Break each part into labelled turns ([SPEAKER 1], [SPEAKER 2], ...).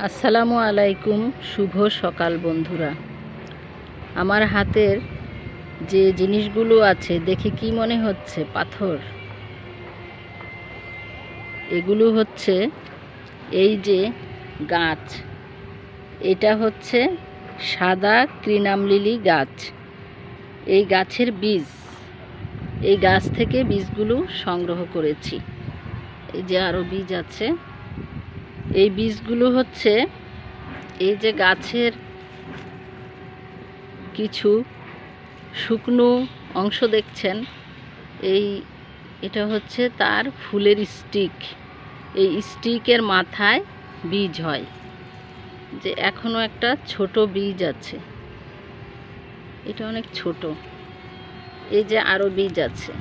[SPEAKER 1] আসসালামু আলাইকুম। শুভ সকাল বন্ধুরা। আমার হাতের যে জিনিসগুলো আছে দেখে কি মনে হচ্ছে? পাথর। এগুলো হচ্ছে এই যে গাছ, এটা হচ্ছে সাদা ক্রিনাম লিলি গাছ। এই গাছের বীজ, এই গাছ থেকে বীজগুলো সংগ্রহ করেছি। এই যে আরও বীজ আছে। এই বীজগুলো হচ্ছে এই যে গাছের কিছু শুকনো অংশ দেখছেন, এটা হচ্ছে তার ফুলের স্টিক। এই স্টিকের মাথায় বীজ হয়। যে এখনো একটা ছোট বীজ আছে, এটা অনেক ছোট। এই যে আরও বীজ আছে।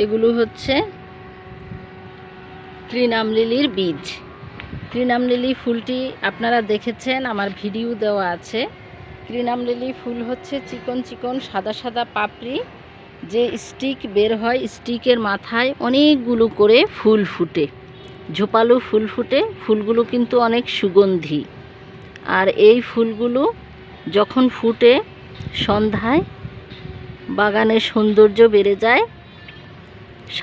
[SPEAKER 1] এগুলো হচ্ছে ক্রিনাম লিলির বীজ। ক্রিনাম লিলি ফুলটি আপনারা দেখেছেন, আমার ভিডিও দেওয়া আছে। ক্রিনাম লিলি ফুল হচ্ছে চিকন চিকন সাদা সাদা পাপড়ি, যে স্টিক বের হয়, স্টিকের মাথায় অনেকগুলো করে ফুল ফুটে, ঝোপালো ফুল ফুটে। ফুলগুলো কিন্তু অনেক সুগন্ধি। আর এই ফুলগুলো যখন ফুটে সন্ধ্যায় বাগানের সৌন্দর্য বেড়ে যায়।